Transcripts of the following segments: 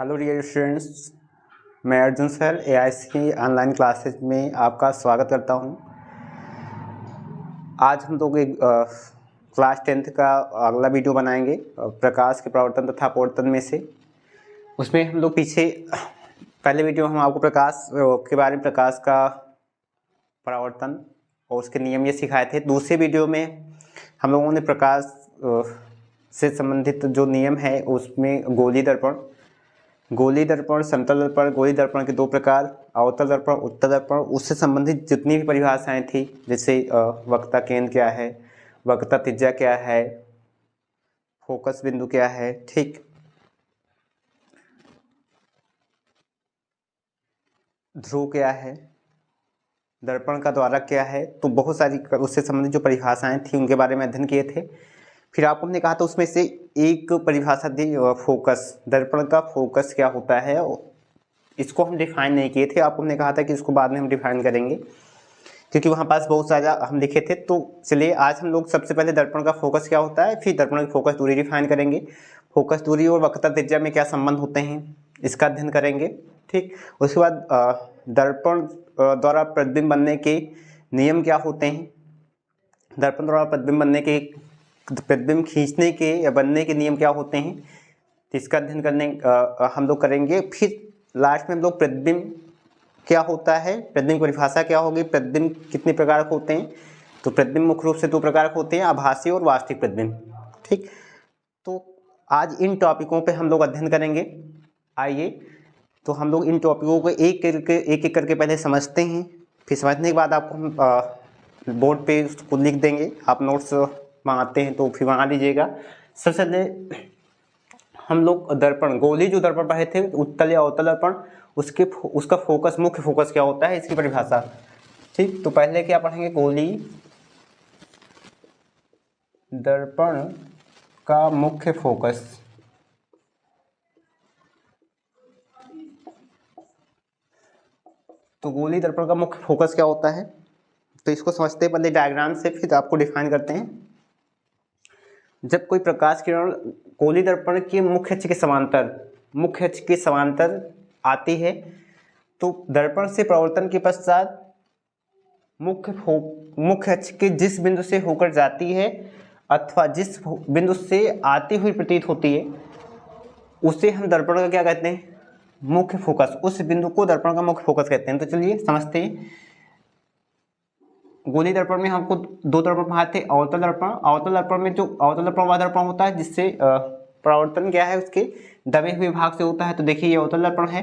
Hello dear students, मैं Arjun sir AIC online classes में आपका स्वागत करता हूं। आज हम लोग एक क्लास 10th का अगला वीडियो बनाएंगे प्रकाश के प्रवर्तन तथा अपवर्तन में से। उसमें हम लोग पहले वीडियो हम आपको प्रकाश के बारे में, प्रकाश का परावर्तन और उसके नियम ये सिखाए थे। दूसरे वीडियो में हम लोगों ने प्रकाश से संबंधित जो नियम है उसमें गोलीय दर्पण, समतल दर्पण, गोलीय दर्पण के दो प्रकार, अवतल दर्पण, उत्तल दर्पण, उससे संबंधित जितनी भी परिभाषाएं थी, जैसे वक्रता केंद्र क्या है, वक्रता त्रिज्या क्या है, फोकस बिंदु क्या है, ठीक, ध्रुव क्या है, दर्पण का द्वारक क्या है, तो बहुत सारी उससे संबंधित जो परिभाषाएं थी उनके बारे में अध्ययन किए थे। फिर आपको हमने कहा था उसमें से एक परिभाषा दी फोकस, दर्पण का फोकस क्या होता है, इसको हम डिफाइन नहीं किए थे। आपको हमने कहा था कि इसको बाद में हम डिफाइन करेंगे क्योंकि वहाँ पास बहुत सारा हम लिखे थे। तो चलिए आज हम लोग सबसे पहले दर्पण का फोकस क्या होता है, फिर दर्पण की फोकस दूरी डिफाइन करेंगे, फोकस दूरी और वक्रता त्रिज्या में क्या संबंध होते हैं इसका अध्ययन करेंगे, ठीक। उसके बाद दर्पण द्वारा प्रतिबिंब बनने के नियम क्या होते हैं, दर्पण द्वारा प्रतिबिंब खींचने के या बनने के नियम क्या होते हैं, तो इसका अध्ययन हम लोग करेंगे। फिर लास्ट में हम लोग प्रतिबिंब क्या होता है, प्रतिबिंब की परिभाषा क्या होगी, प्रतिबिंब कितने प्रकार के होते हैं, तो प्रतिबिंब मुख्य रूप से दो प्रकार के होते हैं, आभासी और वास्तविक प्रतिबिंब, ठीक। तो आज इन टॉपिकों पे हम लोग अध्ययन करेंगे। आइए तो हम लोग इन टॉपिकों को एक एक करके पहले समझते हैं, फिर समझने के बाद आपको हम बोर्ड पे उसको लिख देंगे। आप नोट्स मंगाते हैं तो फिर मंगा लीजिएगा। सबसे पहले हम लोग दर्पण, गोलीय जो दर्पण पढ़े थे, उत्तल या अवतल दर्पण, उसका फोकस, मुख्य फोकस क्या होता है, इसकी परिभाषा, ठीक। तो पहले क्या पढ़ेंगे, गोलीय दर्पण का मुख्य फोकस। तो गोलीय दर्पण का मुख्य फोकस क्या होता है, तो इसको समझते हैं पहले डायग्राम से, फिर आपको डिफाइन करते हैं। जब कोई प्रकाश किरण गोलीय दर्पण के मुख्य अक्ष के समांतर आती है तो दर्पण से प्रवर्तन के पश्चात मुख्य अक्ष के जिस बिंदु से होकर जाती है अथवा जिस बिंदु से आती हुई प्रतीत होती है उसे हम दर्पण का क्या कहते हैं, मुख्य फोकस। उस बिंदु को दर्पण का मुख्य फोकस कहते हैं। तो चलिए समझते हैं। गोलीय दर्पण में हमको दो दर्पण पढ़ाए थे, अवतल दर्पण। अवतल दर्पण में जो अवतल दर्पण वह दर्पण होता है जिससे परावर्तन क्या है उसके दबे हुए भाग से होता है। तो देखिए ये अवतल दर्पण है,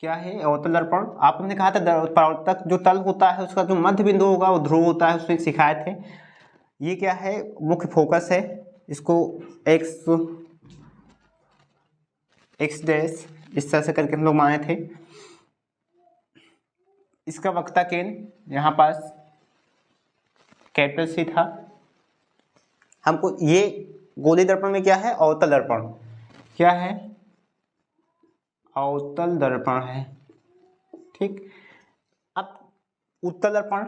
क्या है अवतल दर्पण। आप हमने कहा था परावर्तक जो तल होता है उसका जो मध्य बिंदु होगा वो ध्रुव होता है, उसमें सिखाए थे। ये क्या है, मुख्य फोकस है। इसको एक्स डैश इस तरह से करके हम लोग माने थे। इसका वक्रता केंद्र यहाँ पास कैपिटल सी था। हमको ये गोलीय दर्पण में क्या है, अवतल दर्पण, क्या है, अवतल दर्पण है, ठीक। अब उत्तल दर्पण,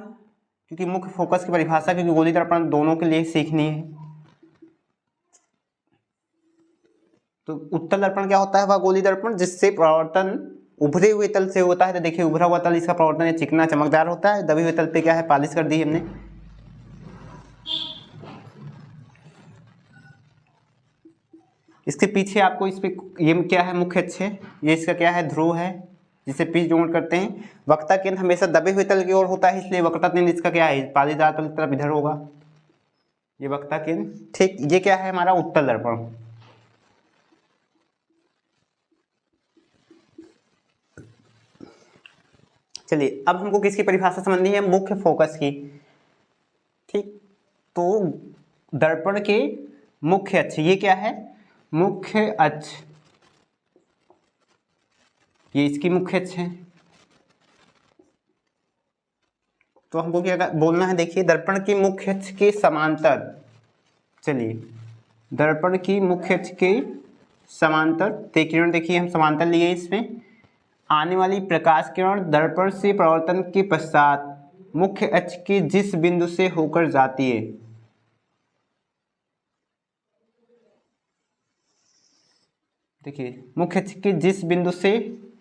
क्योंकि मुख्य फोकस की परिभाषा क्योंकि गोलीय दर्पण दोनों के लिए सीखनी है। तो उत्तल दर्पण क्या होता है, वह गोलीय दर्पण जिससे परावर्तन उभरे हुए तल से होता है। तो देखिए उभरा हुआ तल इसका परावर्तन है, चिकना चमकदार होता है, दबे हुए तल पे क्या है, पॉलिश कर दी हमने। इसके पीछे आपको इस पे ये क्या है, मुख्य अक्ष है, ये इसका क्या है, ध्रुव है, जिसे पिच जोड़ करते हैं। वक्रता केंद्र हमेशा दबे हुए तल की ओर होता है, इसलिए वक्रता केंद्र इसका क्या है, पालीदार तल की तरफ इधर होगा, ये वक्रता केंद्र, ठीक। ये क्या है हमारा उत्तल दर्पण। चलिए अब हमको किसकी परिभाषा समझनी है, मुख्य फोकस की, ठीक। तो दर्पण के मुख्य अक्ष, ये क्या है, मुख्य अक्ष, ये इसकी मुख्य अक्ष है। तो हमको क्या बोलना है, देखिए दर्पण की मुख्य अक्ष के समांतर, चलिए दर्पण की मुख्य अक्ष के समांतर ते किरण, देखिए हम समांतर लिए, इसमें आने वाली प्रकाश किरण दर्पण से प्रवर्तन के पश्चात मुख्य अक्ष के जिस बिंदु से होकर जाती है देखिए मुख्य अक्ष के जिस बिंदु से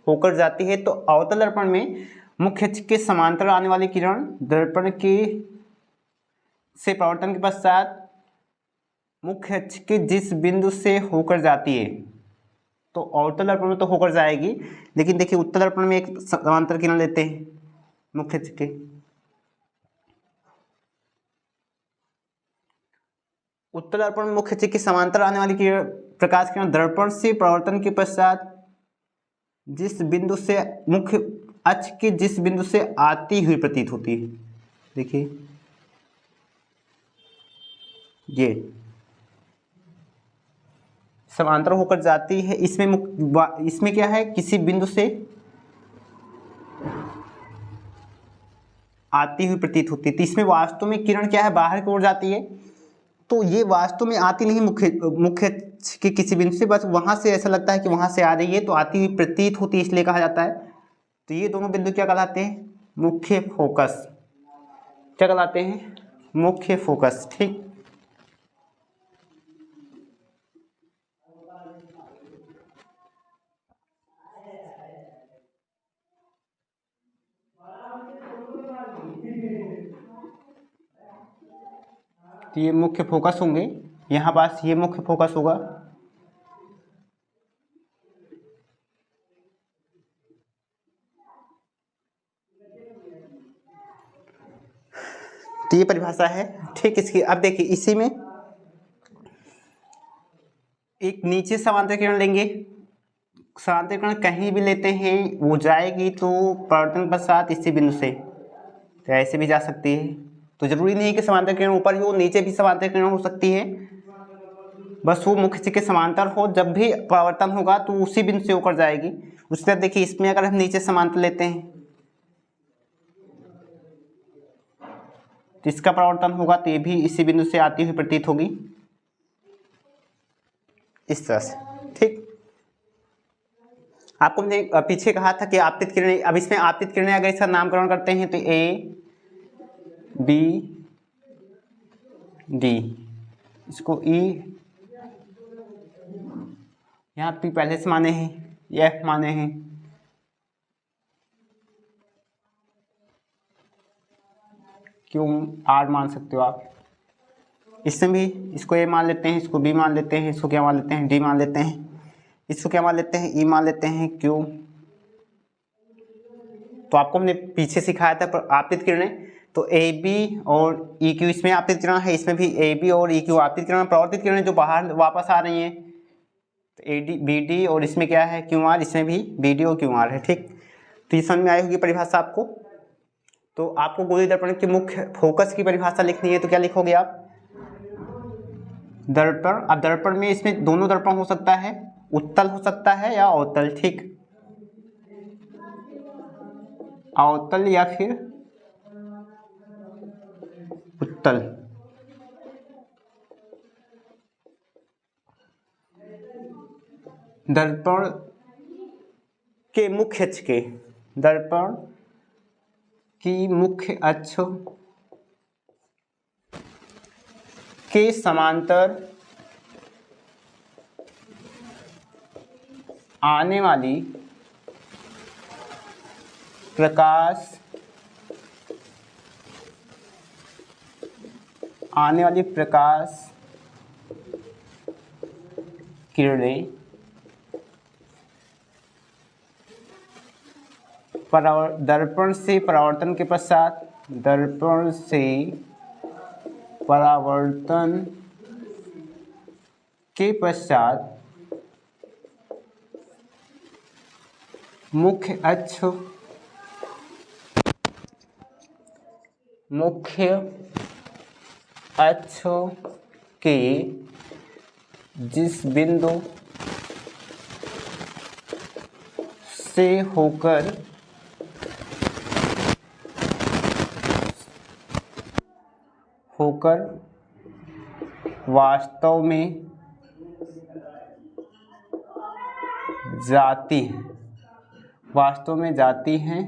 होकर जाती है, तो अवतल दर्पण में मुख्य अक्ष के समांतर आने वाली किरण दर्पण के से परावर्तन के पश्चात मुख्य अक्ष के जिस बिंदु से होकर जाती है, तो अवतल दर्पण में तो होकर जाएगी, लेकिन देखिए उत्तल दर्पण में एक समांतर किरण लेते हैं मुख्य अक्ष के। उत्तल दर्पण में मुख्य अक्ष के समांतर आने वाली किरण प्रकाश किरण दर्पण से परावर्तन के पश्चात जिस बिंदु से मुख्य अक्ष के जिस बिंदु से आती हुई प्रतीत होती है, देखिए ये समांतर होकर जाती है, इसमें क्या है, किसी बिंदु से आती हुई प्रतीत होती है, तो इसमें वास्तव में किरण क्या है, बाहर की ओर जाती है, तो ये वास्तव में आती नहीं मुख्य अक्ष के किसी बिंदु से, बस वहां से ऐसा लगता है कि वहां से आ रही है, तो आती हुई प्रतीत होती है, इसलिए कहा जाता है। तो ये दोनों बिंदु क्या कहलाते हैं, मुख्य फोकस। क्या कहलाते हैं, मुख्य फोकस। ठीक, तो ये मुख्य फोकस होंगे, यहाँ पास ये मुख्य फोकस होगा, तो ये परिभाषा है। ठीक, इसकी अब देखिए इसी में एक नीचे समांतर किरण लेंगे, समांतर किरण कहीं भी लेते हैं वो जाएगी तो परावर्तन पश्चात इसी बिंदु से, तो ऐसे भी जा सकती है, तो जरूरी नहीं है कि समांतर किरण ऊपर ही हो, नीचे भी समांतर किरण हो सकती है, बस वो मुख्य अक्ष के समांतर हो, जब भी परावर्तन होगा तो उसी बिंदु से होकर जाएगी। उसके बाद देखिए इसमें अगर हम नीचे समांतर लेते हैं तो इसका परावर्तन होगा, तो ये भी इसी बिंदु से आती हुई प्रतीत होगी, इस तरह से। ठीक, आपको हमने पीछे कहा था कि आपतित किरणें, अब इसमें आपतित किरणें अगर इसका नामकरण करते हैं तो ए बी डी, इसको ई यहाँ पी पहले से माने हैं, एफ माने हैं, क्यों आर मान सकते हो आप। इसमें भी इसको ए मान लेते हैं, इसको बी मान लेते हैं, इसको क्या मान लेते हैं, डी मान लेते हैं, इसको क्या मान लेते हैं, ई मान लेते हैं, क्यों। तो आपको हमने पीछे सिखाया था आपतित किरणें, तो ए बी और ई क्यू इसमें आपतित किरण है, इसमें भी ए बी और ई क्यू आपतित किरण, प्रवर्तित किरणें जो बाहर वापस आ रही हैं, तो ए डी बी डी, और इसमें क्या है क्यू आर, इसमें भी बी डी और क्यू आर है। ठीक, तो ये समझ में आई होगी परिभाषा आपको। तो आपको गोलीय दर्पण के मुख्य फोकस की परिभाषा लिखनी है, तो क्या लिखोगे आप, दर्पण। अब दर्पण में इसमें दोनों दर्पण हो सकता है, उत्तल हो सकता है या अवतल। ठीक, अवतल या फिर उत्तल। दर्पण के मुख्य अक्ष के, दर्पण की मुख्य अक्ष के समांतर आने वाली प्रकाश किरणें दर्पण से परावर्तन के पश्चात, दर्पण से परावर्तन के पश्चात मुख्य अक्ष के जिस बिंदु से होकर वास्तव में जाती हैं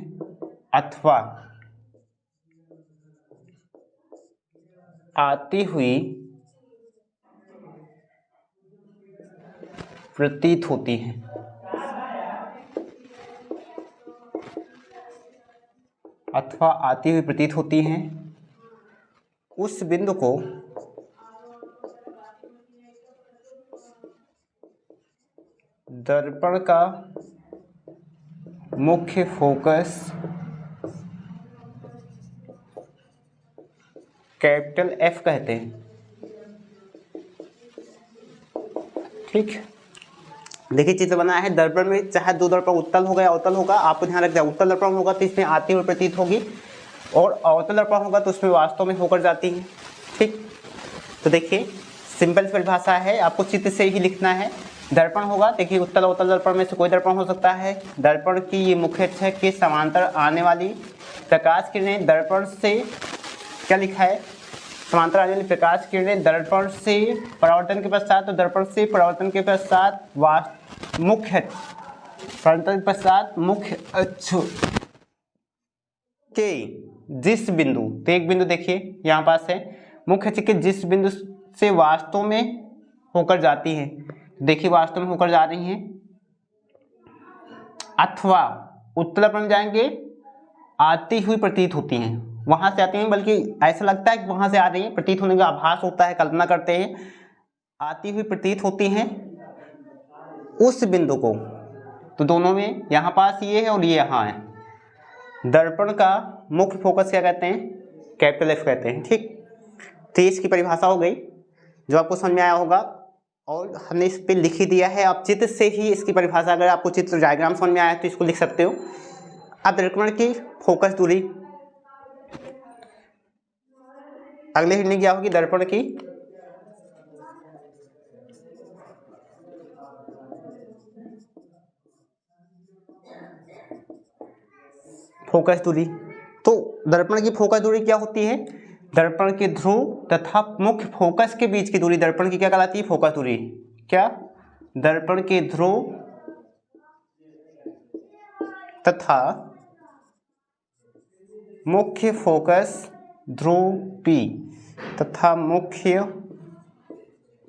अथवा आती हुई प्रतीत होती हैं। अथवा आती हुई प्रतीत होती हैं, उस बिंदु को दर्पण का मुख्य फोकस कैपिटल एफ कहते हैं। ठीक, देखिए चित्र बनाया है। दर्पण में चाहे दो दर्पण उत्तल होगा या अवतल होगा, आपको ध्यान रखना है। उत्तल दर्पण होगा तो इसमें आती हुई प्रतीत होगी, और अवतल दर्पण होगा तो उसमें वास्तव में होकर जाती है। ठीक, तो देखिए सिंपल परिभाषा है, आपको चित्र से ही लिखना है। दर्पण होगा, देखिए उत्तल अवतल दर्पण में से कोई दर्पण हो सकता है। दर्पण की ये मुख्य अक्ष के समांतर आने वाली प्रकाश किरणें दर्पण से, क्या लिखा है, समांतर आने वाली प्रकाश किरणें दर्पण से परावर्तन के पश्चात, तो दर्पण से परावर्तन के पश्चात मुख्य परावर्तन के पश्चात मुख्य अक्ष के जिस बिंदु, तो एक बिंदु देखिए यहाँ पास है, मुख्य अक्ष के जिस बिंदु से वास्तव में होकर जाती है, देखिए वास्तव में होकर जा रही हैं, अथवा उत्तल दर्पण में जाएंगे आती हुई प्रतीत होती हैं, वहां से आती हैं, बल्कि ऐसा लगता है कि वहां से आ रही है, प्रतीत होने का आभास होता है, कल्पना करते हैं, आती हुई प्रतीत होती हैं उस बिंदु को। तो दोनों में यहाँ पास ये है और ये यहाँ है। दर्पण का मुख्य फोकस क्या कहते हैं, कैपिटल एफ कहते हैं। ठीक, तो इसकी परिभाषा हो गई जो आपको समझ में आया होगा, और हमने इस पे लिख ही दिया है। आप चित्र से ही इसकी परिभाषा, अगर आपको चित्र डायग्राम समझ में आया तो इसको लिख सकते हो। अब दर्पण की फोकस दूरी, अगले हिडनी क्या होगी, दर्पण की फोकस दूरी। तो दर्पण की फोकस दूरी क्या होती है, दर्पण के ध्रुव तथा मुख्य फोकस के बीच की दूरी दर्पण की क्या कहलाती है, फोकस दूरी। क्या, दर्पण के ध्रुव तथा मुख्य फोकस ध्रुव P तथा मुख्य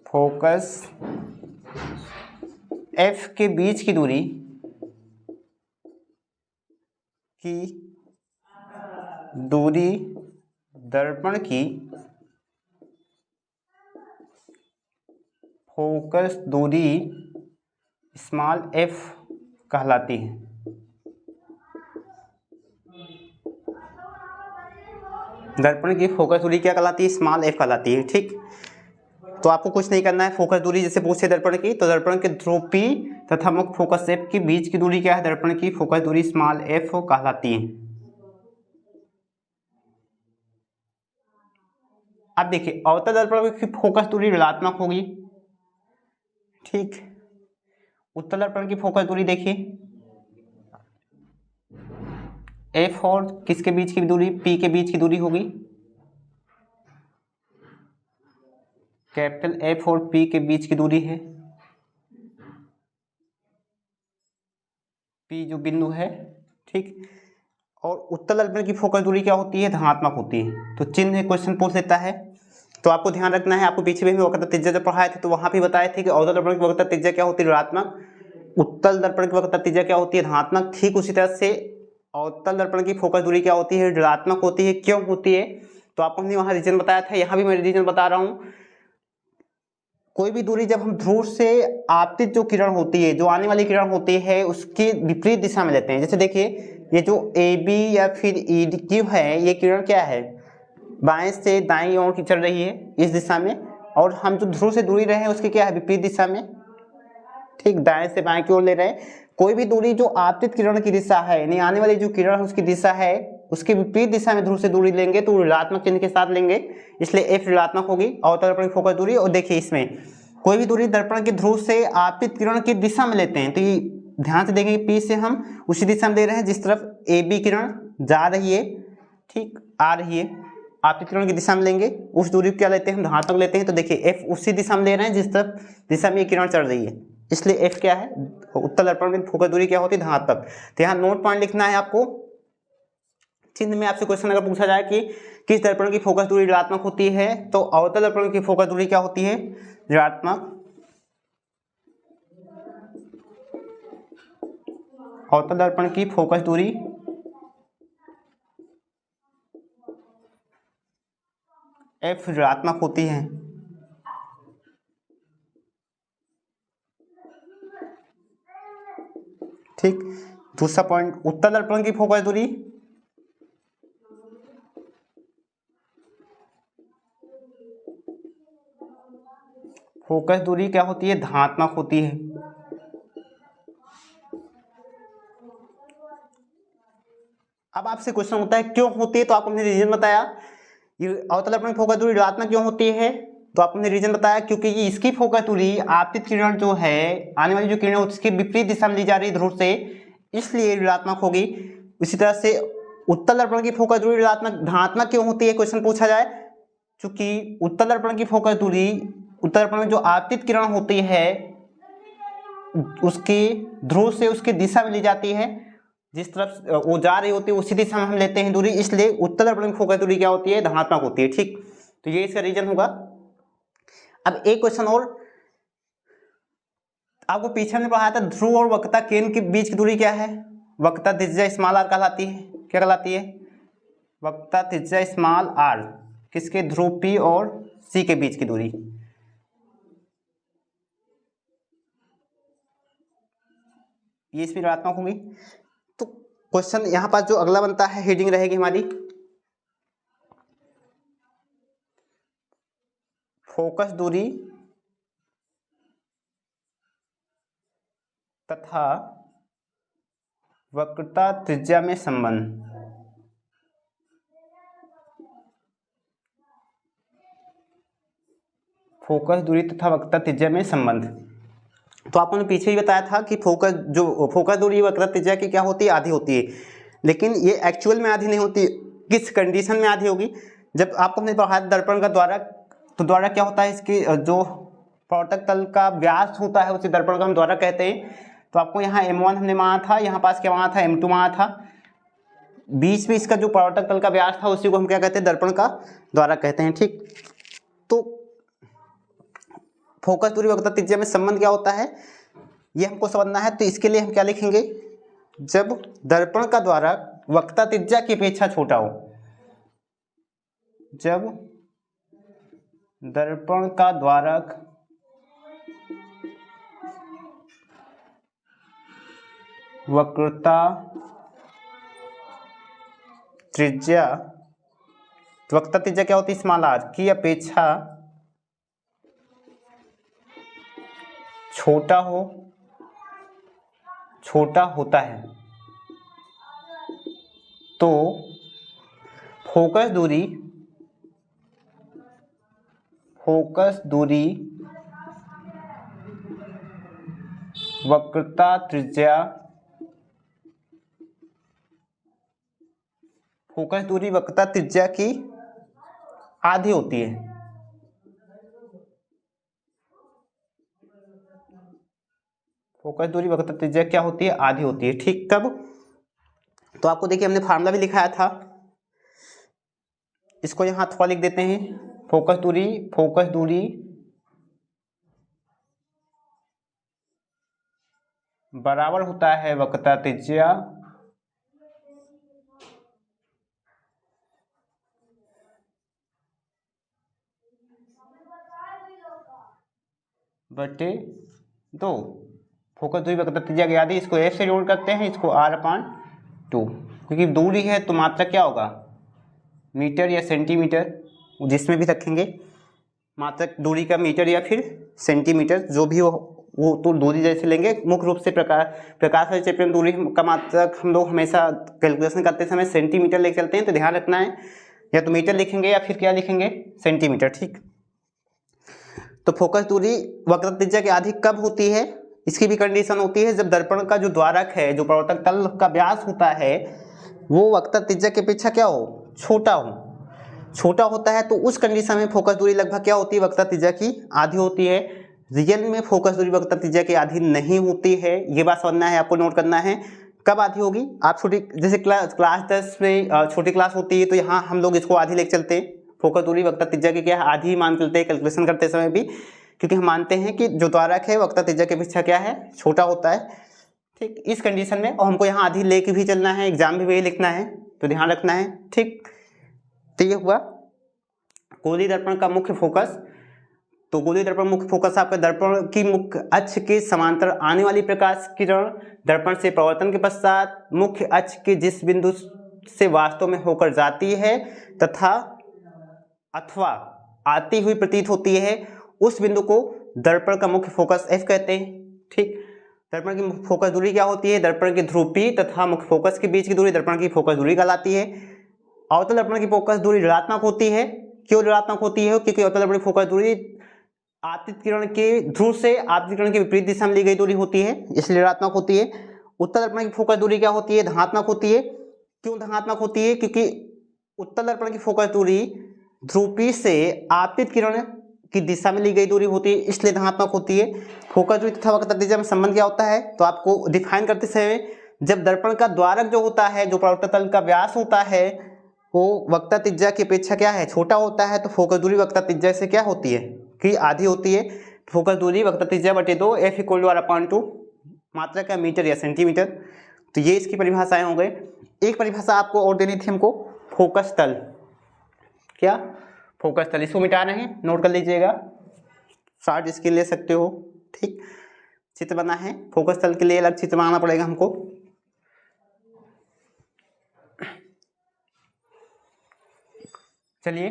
फोकस F के बीच की दूरी दर्पण की फोकस दूरी स्मॉल f कहलाती है। दर्पण की फोकस दूरी क्या कहलाती है, स्मॉल f कहलाती है। ठीक, तो आपको कुछ नहीं करना है। फोकस दूरी जैसे पूछे दर्पण की, तो दर्पण के ध्रुव P तथा मुख्य फोकस F के बीच की दूरी क्या है, दर्पण की फोकस दूरी स्मॉल f कहलाती है। अब देखिए अवतल दर्पण की फोकस दूरी ऋणात्मक होगी। ठीक, उत्तल दर्पण की फोकस दूरी देखिए F और किसके बीच की दूरी, P के बीच की दूरी होगी, कैपिटल F और P के बीच की दूरी है, P जो बिंदु है। ठीक, और उत्तल दर्पण की फोकस दूरी क्या होती है, धनात्मक होती है। तो चिन्ह क्वेश्चन पूछ लेता है, तो आपको ध्यान रखना है। आपको पीछे भी वक्रता त्रिज्या जब पढ़ाए थे तो वहां भी बताए थे कि अवतल दर्पण की वक्रता त्रिज्या क्या होती है, ऋणात्मक, उत्तल दर्पण की वक्रता त्रिज्या क्या होती है, धनात्मक। ठीक उसी तरह से अवतल दर्पण की फोकस दूरी क्या होती है, ऋणात्मक होती है। क्यों होती है, तो आपको हमने वहां रीजन बताया था, यहाँ भी मैं रीजन बता रहा हूँ। कोई भी दूरी जब हम ध्रुव से आपतित जो किरण होती है, जो आने वाली किरण होती है, उसके विपरीत दिशा में लेते हैं। जैसे देखिए ये जो AB या फिर EQ है, ये किरण क्या है, बाएं से दाईं ओर की चल रही है इस दिशा में, और हम जो ध्रुव से दूरी रहे हैं उसकी क्या है, विपरीत दिशा में। ठीक, दाएं से बाएं की ओर ले रहे हैं। कोई भी दूरी जो आपतित किरण की दिशा है, यानी आने वाली जो किरण है उसकी दिशा है, उसके विपरीत दिशा में ध्रुव से दूरी लेंगे तो ऋणात्मक चिन्ह के साथ लेंगे, इसलिए F ऋणात्मक होगी अवतल दर्पण की फोकस दूरी। और देखिए इसमें कोई भी दूरी दर्पण के ध्रुव से आपतित किरण की दिशा में लेते हैं, तो ये ध्यान से देखेंगे P से हम उसी दिशा में दे रहे हैं जिस तरफ AB किरण जा रही है, ठीक, आ रही है, आपतित किरण की दिशा में लेंगे, उस दूरी को क्या लेते हैं, हम धनात्मक लेते हैं। तो देखिए F उसी दिशा में ले रहे हैं जिस तरफ दिशा में ये किरण चल रही है, इसलिए F क्या है, उत्तल दर्पण में फोकस दूरी क्या होती है, धनात्मक। तो यहाँ नोट पॉइंट लिखना है आपको। चिन्ह में आपसे क्वेश्चन अगर पूछा जाए कि किस दर्पण की फोकस दूरी ऋणात्मक होती है, तो अवतल दर्पण की फोकस दूरी क्या होती है, ऋणात्मक। अवतल दर्पण की फोकस दूरी f ऋणात्मक होती है। ठीक, दूसरा पॉइंट, उत्तल दर्पण की फोकस दूरी क्या होती है, धनात्मक होती है। अब आपसे क्वेश्चन होता है क्यों होती है, तो आपको हमने रीजन बताया। ये अवतल दर्पण की फोकस दूरी ऋणात्मक क्यों होती है, तो आपने रीजन बताया क्योंकि ये इसकी फोकस दूरी आपतित किरण जो है, आने वाली जो किरण है उसकी विपरीत दिशा में ली जा रही है ध्रुव से, इसलिए ऋणात्मक होगी। इसी तरह से उत्तल दर्पण की फोकस दूरी ऋणात्मक धनात्मक क्यों होती है, क्वेश्चन पूछा जाए, क्योंकि उत्तल दर्पण की फोकस दूरी, उत्तल दर्पण में जो आपतित किरण होती है उसकी ध्रुव से उसकी दिशा में ली जाती है, जिस तरफ वो जा रही होती है उसी दिशा में हम लेते हैं दूरी, इसलिए उत्तल दर्पण की फोकस दूरी क्या होती है, धनात्मक होती है। ठीक, तो ये इसका रीजन होगा। अब एक क्वेश्चन और, आपको पीछे हमने पढ़ाया था ध्रुव और वक्रता केंद्र के बीच की दूरी क्या है, वक्रता त्रिज्या स्मॉल आर कहलाती है। क्या कहलाती है, वक्रता त्रिज्या स्मॉल आर, किसके, ध्रुव P और C के बीच की दूरी। ये इसमें ऋणात्मक होगी। तो क्वेश्चन यहां पर जो अगला बनता है, हेडिंग रहेगी हमारी फोकस दूरी तथा वक्रता त्रिज्या में संबंध। फोकस दूरी तथा वक्रता त्रिज्या में संबंध। तो आपने पीछे ही बताया था कि फोकस दूरी वक्रता त्रिज्या की क्या होती है, आधी होती है, लेकिन ये एक्चुअल में आधी नहीं होती। किस कंडीशन में आधी होगी, जब आपको हमने पढ़ा दर्पण का द्वारक, तो द्वारक क्या होता है, इसकी जो परावर्तक तल का व्यास होता है उसे दर्पण का हम द्वारक कहते हैं। तो आपको यहाँ M1 हमने माना था, यहाँ पास क्या माना था, M2 माना था, बीच में इसका जो परावर्तक तल का व्यास था उसी को हम क्या कहते हैं, दर्पण का द्वारक कहते हैं। ठीक, तो फोकस दूरी वक्रता त्रिज्या में संबंध क्या होता है ये हमको समझना है। तो इसके लिए हम क्या लिखेंगे, जब दर्पण का द्वारक वक्रता त्रिज्या की अपेक्षा छोटा हो, जब दर्पण का द्वारक वक्रता त्रिज्या, वक्रता त्रिज्या क्या होती है, स्मॉल आर की अपेक्षा छोटा होता है, तो फोकस दूरी वक्रता त्रिज्या, फोकस दूरी वक्रता त्रिज्या की आधी होती है। फोकस दूरी वक्रता त्रिज्या क्या होती है, आधी होती है। ठीक, कब, तो आपको देखिए हमने फार्मूला भी लिखाया था, इसको यहां थोड़ा लिख देते हैं। फोकस दूरी बराबर होता है वक्रता त्रिज्या बटे 2। फोकस दूरी वक्रता त्रिज्या की आधी, इसको F से जोड़ करते हैं, इसको R/2, क्योंकि दूरी है तो मात्रक क्या होगा, मीटर या सेंटीमीटर, जिसमें भी रखेंगे मात्रक दूरी का मीटर या फिर सेंटीमीटर, जो भी हो वो तो दूरी जैसे लेंगे। मुख्य रूप से प्रकाश परिक्षेपण दूरी का मात्रक हम लोग हमेशा कैलकुलेशन करते समय सेंटीमीटर लेके चलते हैं, तो ध्यान रखना है, या तो मीटर लिखेंगे या फिर क्या लिखेंगे, सेंटीमीटर। ठीक, तो फोकस दूरी वक्रता त्रिज्या की आधी कब होती है, इसकी भी कंडीशन होती है, जब दर्पण का जो द्वारक है, जो परावर्तक तल का व्यास होता है, वो वक्रता त्रिज्या की अपेक्षा क्या हो, छोटा होता है, तो उस कंडीशन में फोकस दूरी लगभग क्या होती है, वक्रता त्रिज्या की आधी होती है। रियल में फोकस दूरी वक्रता त्रिज्या की आधी नहीं होती है, ये बात समझना है, आपको नोट करना है। कब आधी होगी, आप छोटी, जैसे क्लास 10 में छोटी क्लास होती है, तो यहाँ हम लोग इसको आधी लेके चलते हैं, फोकस दूरी वक्रता त्रिज्या की क्या है, आधी ही मान चलते हैं कैलकुलेशन करते समय भी, क्योंकि हम मानते हैं कि जो द्वारक है वक्रता त्रिज्या की अपेक्षा क्या है, छोटा होता है। ठीक, इस कंडीशन में, और हमको यहाँ आधी लेके भी चलना है, एग्जाम भी वही लिखना है, तो ध्यान रखना है। ठीक, तो ये हुआ गोलीय दर्पण का मुख्य फोकस। तो गोलीय दर्पण मुख्य फोकस आपका दर्पण की मुख्य अक्ष के समांतर आने वाली प्रकाश किरण दर्पण से प्रवर्तन के पश्चात मुख्य अक्ष के जिस बिंदु से वास्तव में होकर जाती है तथा अथवा आती हुई प्रतीत होती है, उस बिंदु को दर्पण का मुख्य फोकस F कहते हैं। ठीक, दर्पण की फोकस दूरी क्या होती है? दर्पण की ध्रुव P तथा मुख्य फोकस के बीच की दूरी दर्पण की फोकस दूरी कहलाती है। अवतल दर्पण की फोकस दूरी ऋणात्मक होती है। क्यों ऋणात्मक होती है? क्योंकि अवतल दर्पण की फोकस दूरी आपतित किरण के ध्रुव से आपतित किरण के विपरीत दिशा में ली गई दूरी होती है, इसलिए ऋणात्मक होती है। उत्तल दर्पण की फोकस दूरी क्या होती है? धनात्मक होती है। क्यों धनात्मक होती है? क्योंकि उत्तल दर्पण की फोकस दूरी ध्रुव P से आपतित किरण की दिशा में ली गई दूरी होती है, इसलिए धनात्मक होती है। फोकस दूरी तथा वक्रता त्रिज्या में संबंध क्या होता है? तो आपको डिफाइन करते समय, जब दर्पण का द्वारक जो होता है, जो प्रवर्तक तल का व्यास होता है, वो वक्रता त्रिज्या की अपेक्षा क्या है? छोटा होता है, तो फोकस दूरी वक्रता त्रिज्या से क्या होती है? कि आधी होती है। फोकस दूरी वक्रता त्रिज्या बटे 2, F = r/2, मात्रा का मीटर या सेंटीमीटर। तो ये इसकी परिभाषाएं हो गए। एक परिभाषा आपको और देनी थी हमको, फोकस तल। क्या? फोकस तल। इसको मिटा रहे हैं, नोट कर लीजिएगा, शार्ट इसके ले सकते हो। ठीक, चित्र बना है, फोकस तल के लिए अलग चित्र बनाना पड़ेगा हमको। चलिए,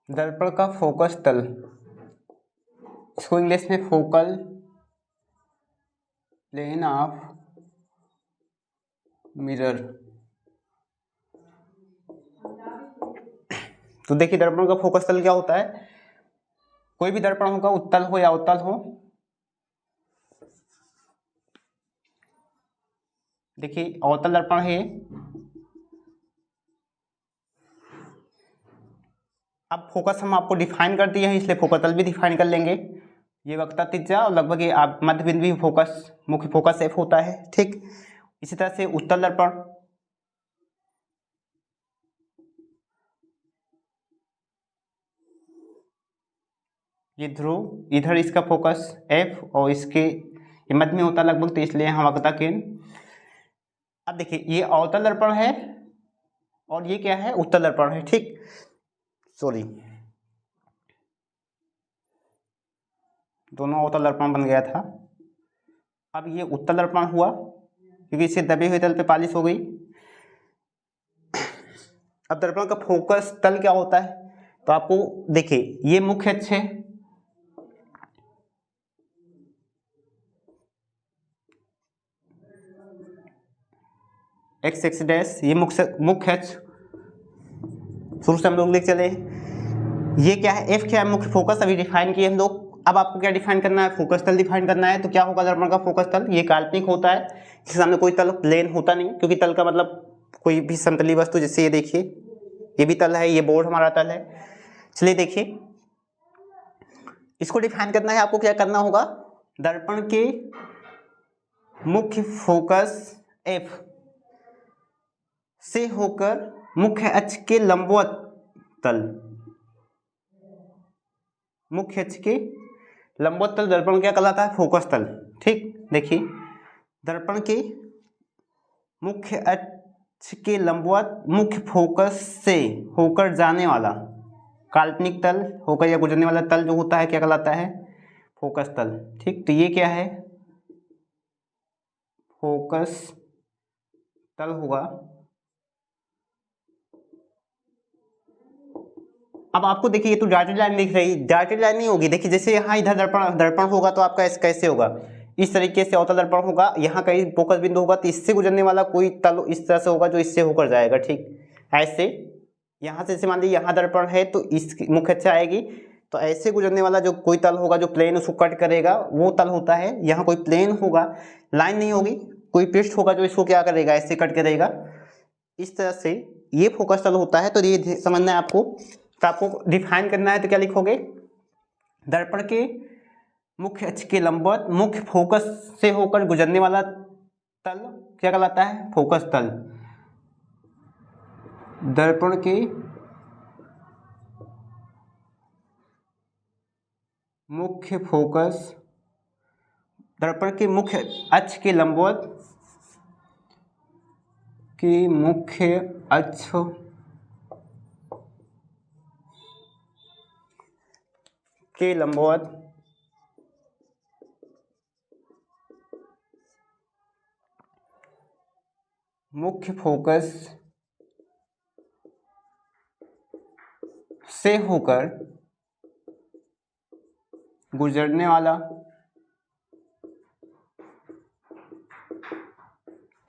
दर्पण का फोकस तल, इसको इंग्लिश में फोकल प्लेन ऑफ मिरर। तो देखिए, दर्पण का फोकस तल क्या होता है? कोई भी दर्पण होगा, उत्तल हो या अवतल हो। देखिए, अवतल दर्पण है। अब फोकस हम आपको डिफाइन कर दिए हैं, इसलिए फोकस तल भी डिफाइन कर लेंगे। ये वक्रता त्रिज्या और लगभग ये आप मध्य बिंदु भी फोकस, मुख्य फोकस F होता है। ठीक, इसी तरह से उत्तल दर्पण, ये ध्रुव, इधर इसका फोकस F और इसके ये मध्य में होता है लगभग, तो इसलिए हम वक्रता केंद्र। अब देखिए, ये अवतल दर्पण है और ये क्या है? उत्तल दर्पण है। ठीक, सॉरी, दोनों अवतल दर्पण बन गया था। अब ये उत्तल दर्पण हुआ, क्योंकि इससे दबे हुए तल पे पालिश हो गई। अब दर्पण का फोकस तल क्या होता है? तो आपको देखिए, ये मुख्य अक्ष है, x डैश, ये मुख्य अक्ष शुरू से हम लोग लेके चले। ये क्या है? F क्या है? मुख्य फोकस। अभी डिफाइन किए हम लोग। अब आपको क्या डिफाइन करना है? फोकस तल डिफाइन करना है। तो क्या होगा दर्पण का फोकस तल? ये काल्पनिक होता है, इसके सामने कोई तल प्लेन होता नहीं, क्योंकि तल का मतलब कोई भी समतली वस्तु, जैसे ये देखिए, ये भी तल है, ये बोर्ड हमारा तल है। चलिए देखिए, इसको डिफाइन करना है। आपको क्या करना होगा? दर्पण के मुख्य फोकस F से होकर मुख्य अक्ष के लंबवत तल, मुख्य अक्ष के लंबवत तल दर्पण क्या कहलाता है? फोकस तल। ठीक, देखिए, दर्पण के मुख्य अक्ष के लंबवत मुख्य फोकस से होकर जाने वाला काल्पनिक तल होकर या गुजरने वाला तल जो होता है क्या कहलाता है? फोकस तल। ठीक, तो ये क्या है? फोकस तल होगा। अब आपको देखिए, ये तो डॉटेड लाइन दिख रही, डॉटेड लाइन नहीं होगी। देखिए, जैसे यहाँ इधर दर्पण होगा तो आपका कैसे होगा? इस तरीके से अवतल दर्पण होगा, यहाँ कहीं फोकस बिंदु होगा, तो इससे गुजरने वाला कोई तल इस तरह से होगा जो इससे होकर जाएगा। ठीक, ऐसे यहाँ से जैसे मान लीजिए यहाँ दर्पण है, तो इसकी मुख्य अक्ष आएगी, तो ऐसे गुजरने वाला जो कोई तल होगा जो प्लेन उसको कट करेगा वो तल होता है। यहाँ कोई प्लेन होगा, लाइन नहीं होगी, कोई पृष्ठ होगा जो इसको क्या करेगा, ऐसे कट करेगा। इस तरह से ये फोकस तल होता है। तो ये समझना है आपको। तो आपको डिफाइन करना है तो क्या लिखोगे, दर्पण के मुख्य अक्ष के लंबवत मुख्य फोकस से होकर गुजरने वाला तल क्या कहलाता है, फोकस तल। दर्पण के मुख्य फोकस, दर्पण के मुख्य अक्ष के लंबवत के मुख्य अक्ष के लंबवत मुख्य फोकस से होकर गुजरने वाला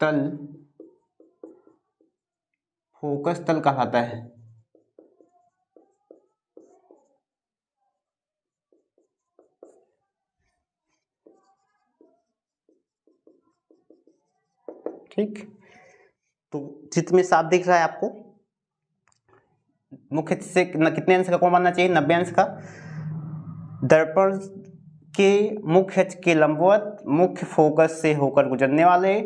तल फोकस तल कहलाता है। ठीक, तो चित्र में साफ दिख रहा है आपको। मुख्य से कितने अंश का कोण बनना चाहिए, 90 अंश का। दर्पण के मुख्य अक्ष के लंबवत मुख्य फोकस से होकर गुजरने वाले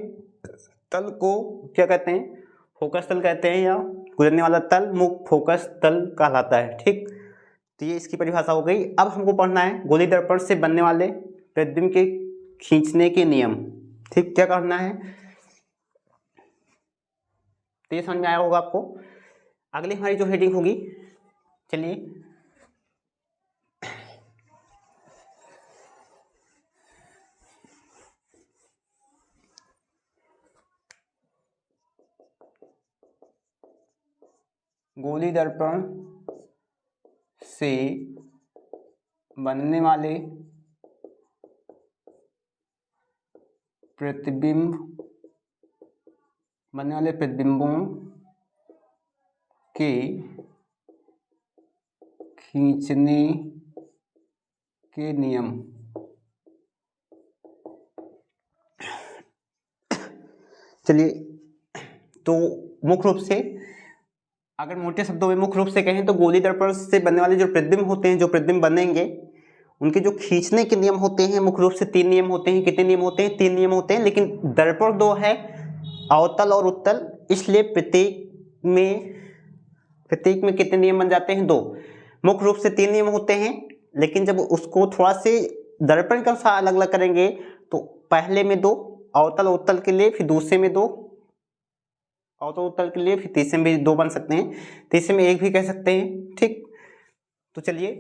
तल को क्या कहते हैं, फोकस तल कहते हैं, या गुजरने वाला तल मुख्य फोकस तल कहलाता है। ठीक, तो ये इसकी परिभाषा हो गई। अब हमको पढ़ना है गोली दर्पण से बनने वाले प्रतिबिंब के खींचने के नियम। ठीक, क्या करना है, तो ये समझ में आया होगा आपको। अगली हमारी जो हेडिंग होगी, चलिए गोली दर्पण से बनने वाले प्रतिबिंबों के खींचने के नियम। चलिए, तो मुख्य रूप से अगर मोटे शब्दों में मुख्य रूप से कहें तो गोली दर्पण से बनने वाले जो प्रतिबिंब होते हैं, जो प्रतिबिंब बनेंगे, उनके जो खींचने के नियम होते हैं मुख्य रूप से 3 नियम होते हैं। कितने नियम होते हैं, 3 नियम होते हैं। लेकिन दर्पण 2 है, अवतल और उत्तल, इसलिए प्रत्येक में कितने नियम बन जाते हैं, 2। मुख्य रूप से 3 नियम होते हैं, लेकिन जब उसको थोड़ा से दर्पण के अनुसार अलग अलग करेंगे तो पहले में 2 अवतल उत्तल के लिए, फिर दूसरे में 2 अवतल उत्तल के लिए, फिर तीसरे में 2 बन सकते हैं, तीसरे में 1 भी कह सकते हैं। ठीक, तो चलिए,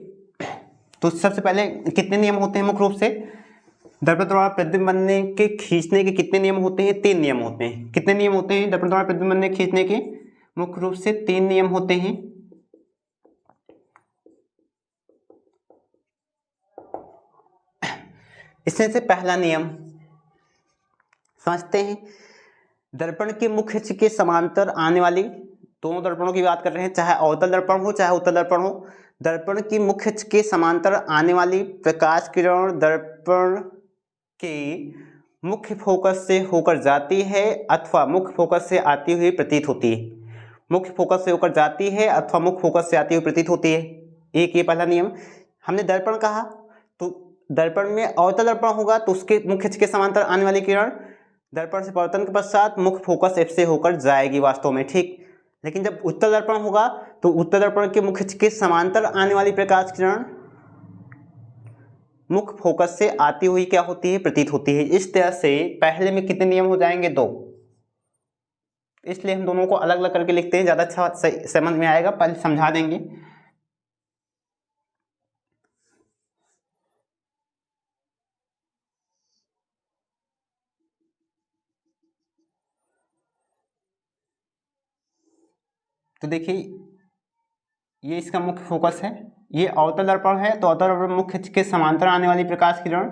तो सबसे पहले कितने नियम होते हैं मुख्य रूप से दर्पण द्वारा प्रतिबिंब बनने के खींचने के कितने नियम होते हैं, 3 नियम होते हैं। कितने नियम होते हैं दर्पण द्वारा प्रतिबिंब बनने खींचने के, मुख्य रूप से 3 नियम होते हैं। इसमें से पहला नियम समझते हैं। दर्पण के मुख्य अक्ष के समांतर आने वाली, दोनों दर्पणों की बात कर रहे हैं, चाहे अवतल दर्पण हो चाहे उत्तल दर्पण हो, दर्पण की मुख्य अक्ष के समांतर आने वाली प्रकाश किरण दर्पण के मुख्य फोकस से होकर जाती है अथवा मुख्य फोकस से आती हुई प्रतीत होती है। मुख्य फोकस से होकर जाती है अथवा मुख्य फोकस से आती हुई प्रतीत होती है। एक ये पहला नियम। हमने दर्पण कहा, तो दर्पण में अवतल दर्पण होगा तो उसके मुख्य अक्ष के समांतर आने वाली किरण दर्पण से परावर्तन के पश्चात मुख्य फोकस एफ से होकर जाएगी वास्तव में। ठीक, लेकिन जब उत्तल दर्पण होगा तो उत्तल दर्पण के मुख्य अक्ष के समांतर आने वाली प्रकाश किरण मुख्य फोकस से आती हुई क्या होती है, प्रतीत होती है। इस तरह से पहले में कितने नियम हो जाएंगे, 2। इसलिए हम दोनों को अलग अलग करके लिखते हैं, ज्यादा अच्छा समझ में आएगा। पहले समझा देंगे। तो देखिए, ये इसका मुख्य फोकस है, ये अवतल दर्पण है, तो अवतल दर्पण मुख्य अक्ष के समांतर आने वाली प्रकाश किरण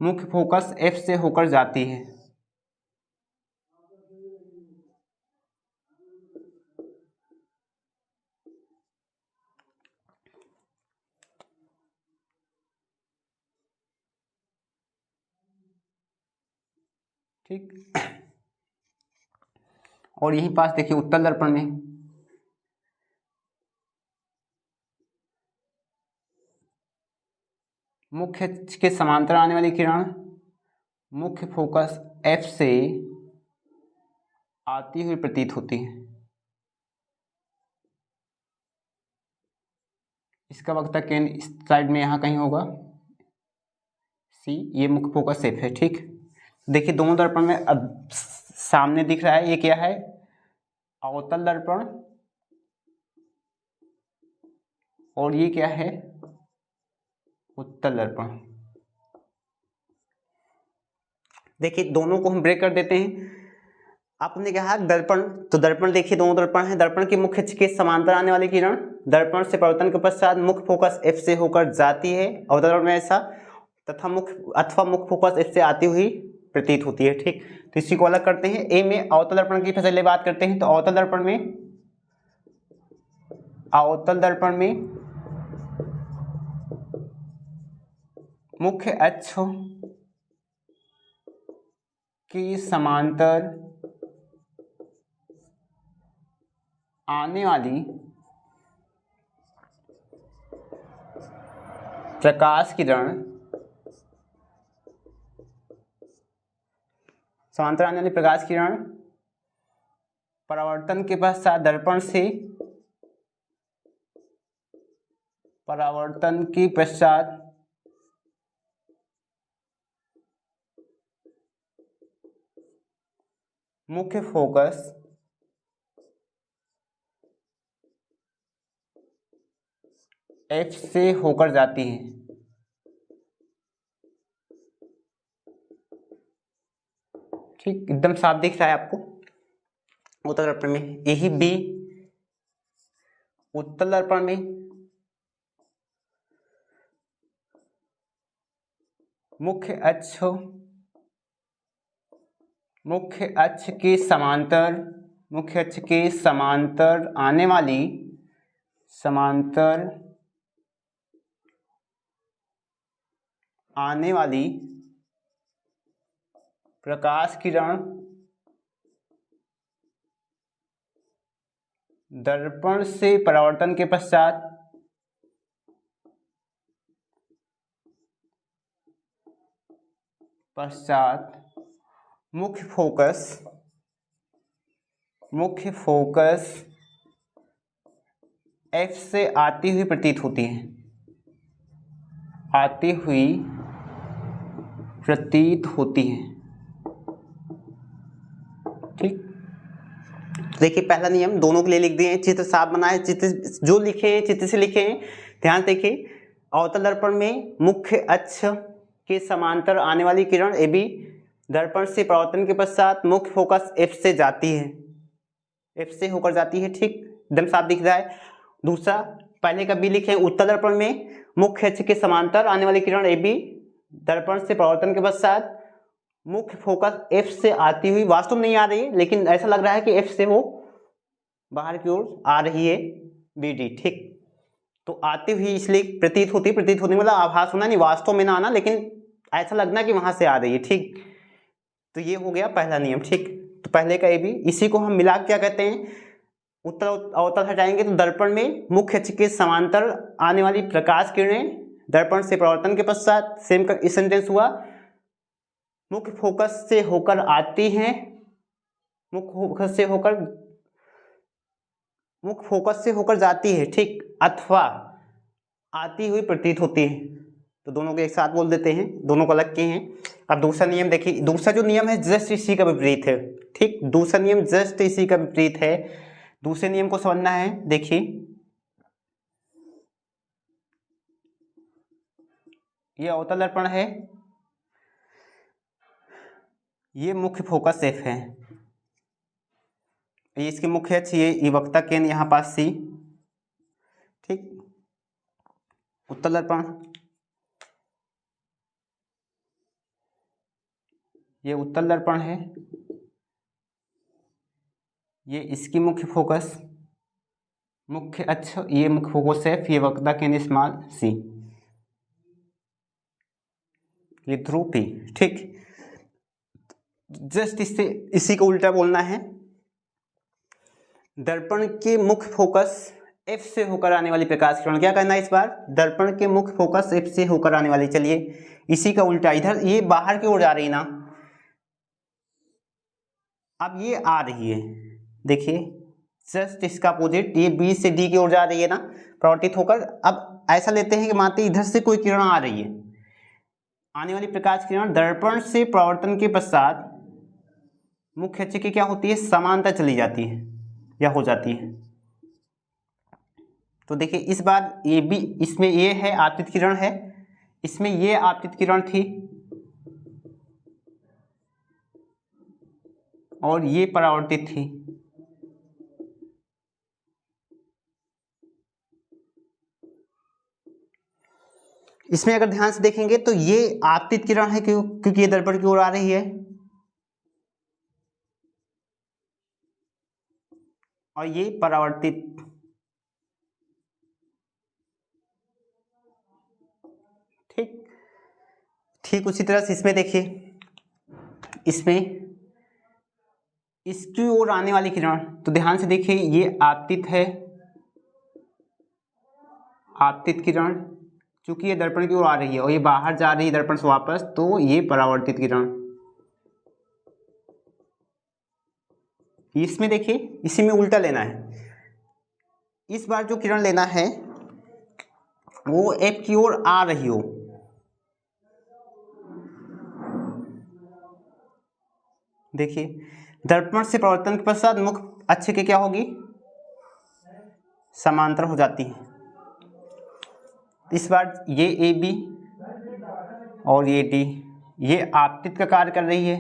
मुख्य फोकस एफ से होकर जाती है। ठीक। और यहीं पास देखिए उत्तल दर्पण में मुख्य अक्ष के समांतर आने वाली किरण मुख्य फोकस F से आती हुई प्रतीत होती है। इसका वक्ता केंद्र इस साइड में यहाँ कहीं होगा C, ये मुख्य फोकस F है। ठीक, देखिए दोनों दर्पण में अब सामने दिख रहा है, ये क्या है, अवतल दर्पण, और ये क्या है, उत्तल दर्पण। देखिए दोनों को हम ब्रेक कर देते हैं। आपने कहा दर्पण, तो दर्पण देखिए दोनों दर्पण हैं। दर्पण के मुख्य अक्ष के समांतर आने वाली किरण दर्पण से परावर्तन के पश्चात मुख्य फोकस F से होकर जाती है अवतल दर्पण में ऐसा, तथा मुख्य फोकस F से आती हुई प्रतीत होती है। ठीक, तो इसी को अलग करते हैं। ए में अवतल दर्पण की पहले बात करते हैं। तो अवतल दर्पण में मुख्य अक्ष की समांतर आने वाली प्रकाश किरण परावर्तन के पश्चात मुख्य फोकस F से होकर जाती है। ठीक, एकदम साफ दिख रहा है आपको। उत्तल दर्पण में यही B, उत्तल दर्पण में मुख्य अक्ष के समांतर आने वाली प्रकाश किरण दर्पण से परावर्तन के पश्चात मुख्य फोकस F से आती हुई प्रतीत होती है। ठीक, देखिए पहला नियम दोनों के लिए लिख दिए हैं, चित्र साफ बना है, चित्र जो लिखे हैं चित्र से लिखे हैं। ध्यान देखिए, अवतल दर्पण में मुख्य अक्ष के समांतर आने वाली किरण AB दर्पण से परावर्तन के पश्चात मुख्य फोकस F से होकर जाती है। ठीक, एकदम साफ दिख रहा है। दूसरा पहले का B लिखे, उत्तल दर्पण में मुख्य अक्ष के समांतर आने वाली किरण AB दर्पण से परावर्तन के पश्चात मुख्य फोकस F से आती हुई, वास्तव में नहीं आ रही है लेकिन ऐसा लग रहा है कि F से वो बाहर की ओर आ रही है BD। ठीक, तो आती हुई इसलिए प्रतीत होती मतलब आभास होना, नहीं वास्तव में ना आना, लेकिन ऐसा लगना कि वहां से आ रही है। ठीक, तो ये हो गया पहला नियम। ठीक, तो पहले का AB, इसी को हम मिला क्या कहते हैं, उत्तल अवतल हटाएंगे तो दर्पण में मुख्य अक्ष के समांतर आने वाली प्रकाश किरणें दर्पण से परावर्तन के पश्चात, सेम का इस सेंटेंस हुआ, मुख्य फोकस से होकर आती हैं, मुख्य फोकस से होकर जाती है। ठीक, अथवा आती हुई प्रतीत होती है। तो दोनों को एक साथ बोल देते हैं, दोनों को अलग किए हैं। अब दूसरा नियम देखिए, दूसरा जो नियम है जस्ट इसी का विपरीत है। ठीक, दूसरा नियम जस्ट इसी का विपरीत है। दूसरे नियम को समझना है। देखिए ये अवतल दर्पण है, ये मुख्य फोकस F है, ये इसके मुख्य अक्ष, ये वक्ता केंद्र यहाँ पास C। ठीक, उत्तल दर्पण, ये उत्तल दर्पण है, ये इसकी मुख्य अक्ष, ये मुख्य फोकस F, ये वक्ता केंद्र स्मॉल C, ये ध्रुव P। ठीक, जस्ट इससे इसी को उल्टा बोलना है। दर्पण के मुख्य फोकस एफ से होकर आने वाली प्रकाश किरण, क्या करना है इस बार, दर्पण के मुख्य फोकस एफ से होकर आने वाली, चलिए इसी का उल्टा, इधर ये बाहर की ओर जा रही है ना, अब ये आ रही है, देखिए जस्ट इसका अपोजिट, ये बी से डी की ओर जा रही है ना परावर्तित होकर। अब ऐसा लेते हैं कि मानते इधर से कोई किरण आ रही है, आने वाली प्रकाश किरण दर्पण से परावर्तन के पश्चात मुख्य अक्ष की क्या होती है, समांतर चली जाती है या हो जाती है। तो देखिए इस बार ये भी, इसमें ये है आपतित किरण है, इसमें ये आपतित किरण थी और ये परावर्तित थी। इसमें अगर ध्यान से देखेंगे तो ये आपतित किरण है क्योंकि ये दर्पण की ओर आ रही है, और ये परावर्तित। ठीक ठीक उसी तरह से इसमें देखिए, इसमें इसकी ओर आने वाली किरण, तो ध्यान से देखिए ये आपतित है, आपतित किरण, चूंकि ये दर्पण की ओर आ रही है और ये बाहर जा रही है दर्पण से वापस, तो ये परावर्तित किरण। इसमें देखिए इसी में उल्टा लेना है, इस बार जो किरण लेना है वो एफ की ओर आ रही हो, देखिए दर्पण से परावर्तन के पश्चात मुख्य अक्ष की क्या होगी, समांतर हो जाती है। इस बार ये ए बी और ये डी, ये आपतित का कार्य कर रही है,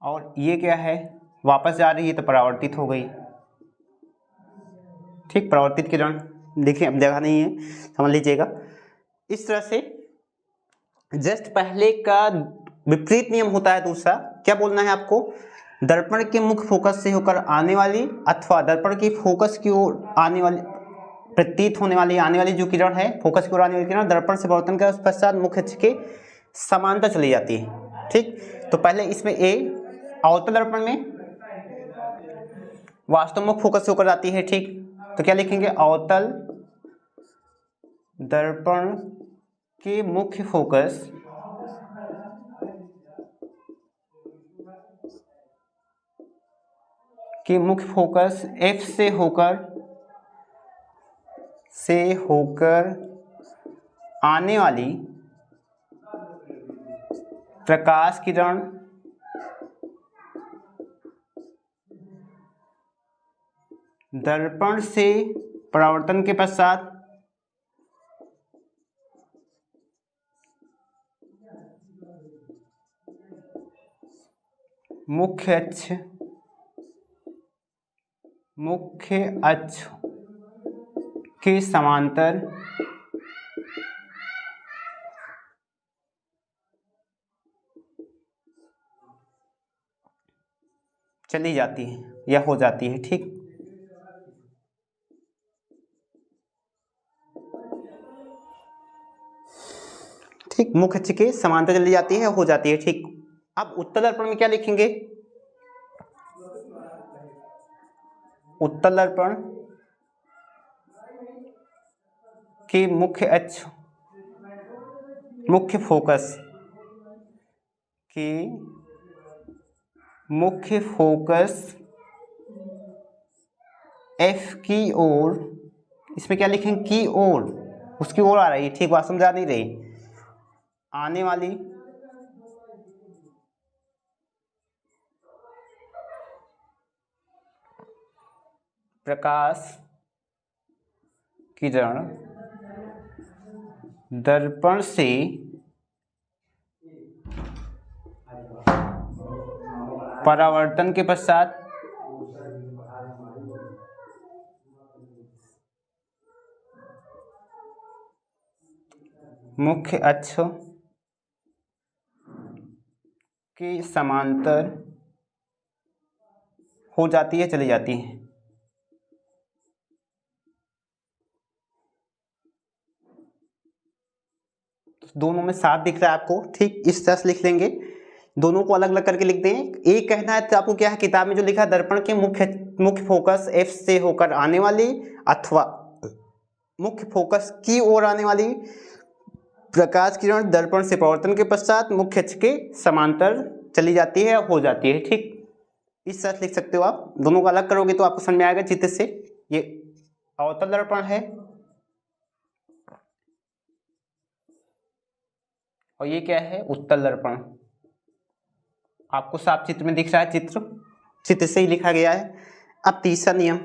और ये क्या है, वापस जा रही है तो परावर्तित हो गई। ठीक, परावर्तित किरण देखिए, अब जगह नहीं है, समझ लीजिएगा। इस तरह से जस्ट पहले का विपरीत नियम होता है दूसरा, क्या बोलना है आपको, दर्पण के मुख्य फोकस से होकर आने वाली अथवा दर्पण की फोकस की ओर आने वाली, प्रतीत होने वाली, आने वाली जो किरण है, फोकस की ओर आने वाली किरण दर्पण से परावर्तन के पश्चात मुख्य अक्ष के समांतर चली जाती है। ठीक, तो पहले इसमें ए अवतल दर्पण में वास्तव मुख्य फोकस से होकर आती है। ठीक, तो क्या लिखेंगे, अवतल दर्पण के मुख्य फोकस एफ से होकर आने वाली प्रकाश किरण दर्पण से परावर्तन के पश्चात मुख्य अक्ष के समांतर चली जाती है या हो जाती है। ठीक, ठीक, मुख्य अक्ष के समांतर चली जाती है, हो जाती है। ठीक, अब उत्तल दर्पण में क्या लिखेंगे, उत्तल दर्पण के मुख्य अक्ष, मुख्य फोकस के मुख्य फोकस एफ की ओर, इसमें क्या लिखेंगे, की ओर, उसकी ओर आ रही है। ठीक, बात समझा नहीं रही, आने वाली प्रकाश किरण दर्पण से परावर्तन के पश्चात मुख्य अक्ष के समांतर हो जाती है, चली जाती है। दोनों में साफ दिख रहा है आपको, ठीक, इस तरह से लिख लेंगे, दोनों को अलग अलग करके लिख दें। एक कहना है तो आपको क्या है, किताब में जो लिखा है, दर्पण के मुख्य फोकस एफ से होकर आने वाली अथवा मुख्य फोकस की ओर आने वाली प्रकाश किरण दर्पण से परावर्तन के पश्चात मुख्य अक्ष के समांतर चली जाती है, हो जाती है, ठीक, इस तरह से लिख सकते हो आप। दोनों को अलग करोगे तो आपको समझ में आएगा चित्र से। ये अवतल दर्पण है और ये क्या है, उत्तल दर्पण। आपको साफ चित्र में दिख रहा है, चित्र से ही लिखा गया है। अब तीसरा नियम,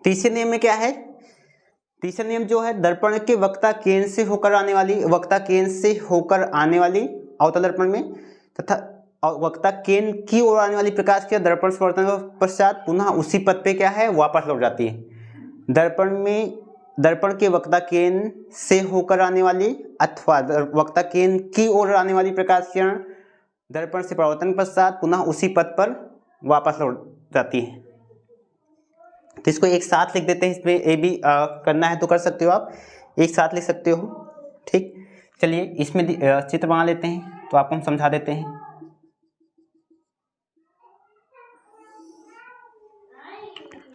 तीसरे नियम में क्या है, तीसरा नियम जो है, दर्पण के वक्ता केंद्र से होकर आने वाली अवतल दर्पण में तथा वक्ता केंद्र की ओर आने वाली प्रकाश की दर्पण से परावर्तन के पश्चात पुनः उसी पथ पे क्या है, वापस लौट जाती है। दर्पण के वक्ता केंद्र से होकर आने वाली अथवा वक्ता केंद्र की ओर आने वाली प्रकाश किरण दर्पण से परावर्तन के पश्चात पुनः उसी पथ पर वापस लौट जाती है। तो इसको एक साथ लिख देते हैं, इसमें ए भी करना है तो कर सकते हो आप, एक साथ लिख सकते हो, ठीक। चलिए इसमें चित्र बना लेते हैं तो आपको हम समझा देते हैं।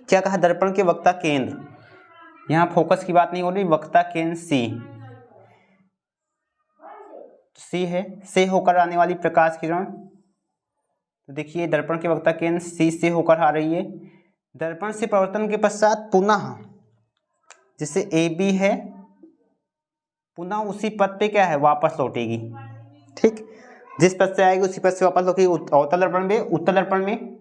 क्या कहा, दर्पण के वक्ता केंद्र, यहाँ फोकस की बात नहीं हो रही, वक्ता केंद्र सी है, से होकर आने वाली प्रकाश किरण, तो देखिए दर्पण के वक्ता केंद्र सी से होकर आ रही है, दर्पण से परावर्तन के पश्चात पुनः, जिससे ए बी है, पुनः उसी पथ पे क्या है, वापस लौटेगी, ठीक, जिस पथ से आएगी उसी पथ से वापस लौटेगी। अवतल दर्पण में, उत्तल दर्पण में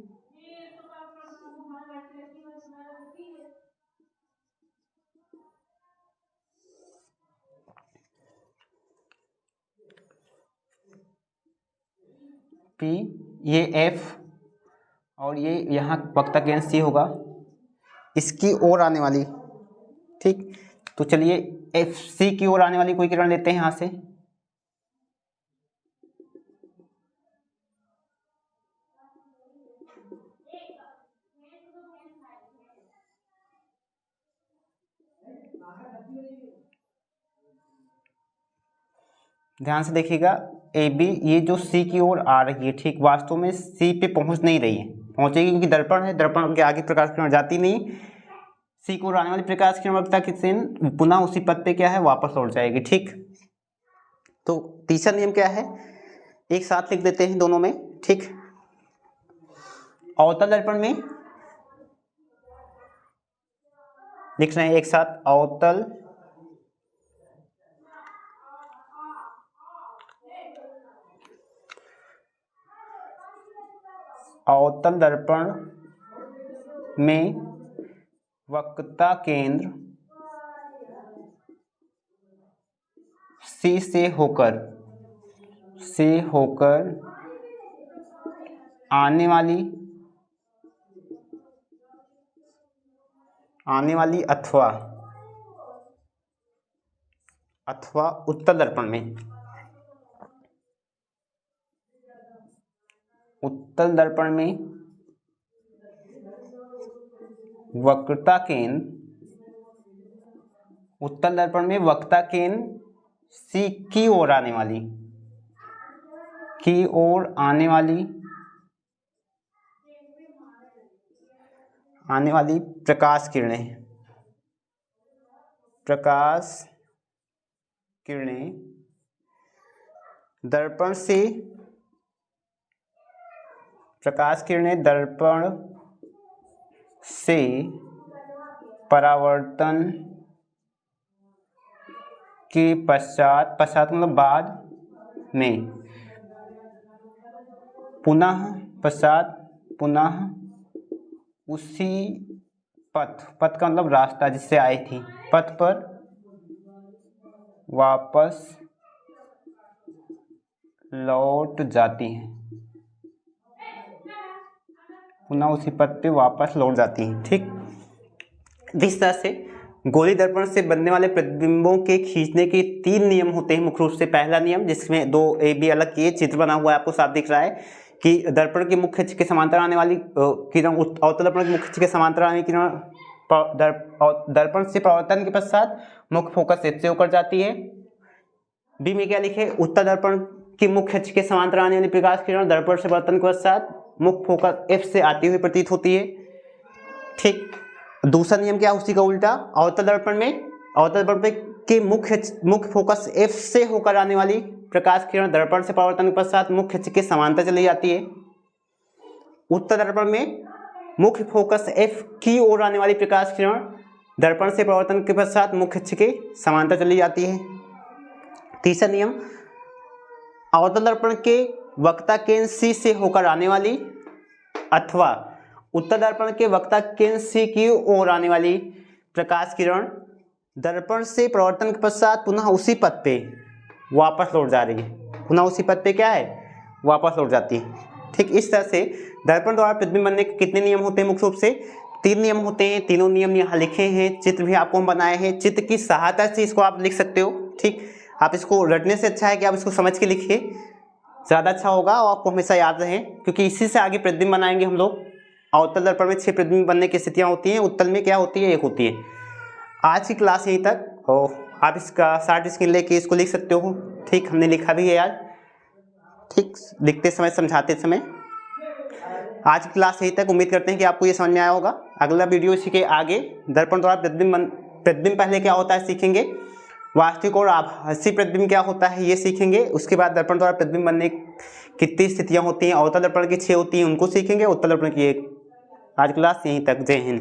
P, ये F और ये यहाँ वक्ता केंद्र C होगा, इसकी ओर आने वाली, ठीक। तो चलिए FC की ओर आने वाली कोई किरण लेते हैं यहाँ से, ध्यान से देखिएगा, ए बी ये जो सी की ओर आ रही है, ठीक, वास्तव में सी पे पहुंच नहीं रही है, पहुंचेगी क्योंकि दर्पण है, दर्पण के आगे प्रकाश किरण जाती नहीं, सी को ओर आने वाली प्रकाश किरण वक्ता की पुनः उसी पथ पे क्या है, वापस लौट जाएगी, ठीक। तो तीसरा नियम क्या है, एक साथ लिख देते हैं दोनों में, ठीक। अवतल दर्पण में लिख रहे हैं एक साथ, अवतल दर्पण में वक्ता केंद्र C से होकर आने वाली अथवा उत्तल दर्पण में, उत्तल दर्पण में वक्रता केंद्र C की ओर आने वाली प्रकाश किरणें दर्पण से परावर्तन के पश्चात मतलब बाद में पुनः उसी पथ का मतलब रास्ता जिससे आई थी, पथ पर वापस लौट जाती हैं, पुनः उसी पथ पे वापस लौट जाती हैं, ठीक। इस तरह से गोली दर्पण से बनने वाले प्रतिबिंबों के खींचने के 3 नियम होते हैं मुख्य रूप से। पहला नियम, जिसमें 2 ए बी अलग किए, चित्र बना हुआ है, आपको साफ दिख रहा है कि दर्पण के मुख्य अक्ष के समांतर आने वाली किरण, अवतल दर्पण के मुख्य अक्ष के समांतर आने वाली किरण दर्पण से परावर्तन के पश्चात मुख्य फोकस F से होकर जाती है। बी में क्या लिखे, उत्तर दर्पण की मुख्य अक्ष के समांतर आने वाली प्रकाश किरण दर्पण से परावर्तन के पश्चात मुख्य फोकस F से आती हुई प्रतीत होती है। ठीक, दूसरा नियम क्या, उसी का उल्टा, अवतल दर्पण के मुख्य फोकस F से होकर आने वाली प्रकाश किरण दर्पण से परावर्तन के पश्चात मुख्य अक्ष के समांतर चली जाती है। उत्तर दर्पण में मुख्य फोकस F की ओर आने वाली प्रकाश किरण दर्पण से परावर्तन के पश्चात मुख्य अक्ष के समांतर चली जाती है। तीसरा नियम, अवतल दर्पण के वक्ता केंद्र C से होकर आने वाली अथवा उत्तर दर्पण के वक्ता केंद्र C की ओर आने वाली प्रकाश किरण दर्पण से परावर्तन के पश्चात पुनः उसी पथ पे वापस लौट जा रही है, पुनः उसी पथ पे क्या है, वापस लौट जाती है। ठीक, इस तरह से दर्पण द्वारा प्रतिबिंब बनने के कितने नियम होते हैं, मुख्य रूप से 3 नियम होते हैं। तीनों नियम यहाँ लिखे हैं, चित्र भी आपको हम बनाए हैं, चित्र की सहायता से इसको आप लिख सकते हो। ठीक, आप इसको रटने से अच्छा है कि आप इसको समझ के लिखिए, ज़्यादा अच्छा होगा और आपको हमेशा याद रहे, क्योंकि इसी से आगे प्रतिबिंब बनाएंगे हम लोग। अवतल दर्पण में 6 प्रतिबिंब बनने की स्थितियाँ होती हैं, उत्तल में क्या होती है, 1 होती है। आज की क्लास यहीं तक, और आप इसका शार्ट स्क्रीन लेके इसको लिख सकते हो। ठीक, हमने लिखा भी है यार, ठीक, लिखते समय समझाते समय। आज की क्लास यहीं तक, उम्मीद करते हैं कि आपको ये समझ में आया होगा। अगला वीडियो इसी के आगे दर्पण द्वारा प्रतिबिंब पहले क्या होता है सीखेंगे, वास्तविक और आभासी प्रतिबिंब क्या होता है ये सीखेंगे। उसके बाद दर्पण द्वारा प्रतिबिंब बनने कितनी स्थितियां होती हैं, अवतल दर्पण की 6 होती हैं, उनको सीखेंगे, उत्तल दर्पण की 1। आज क्लास यहीं तक, जय हिंद।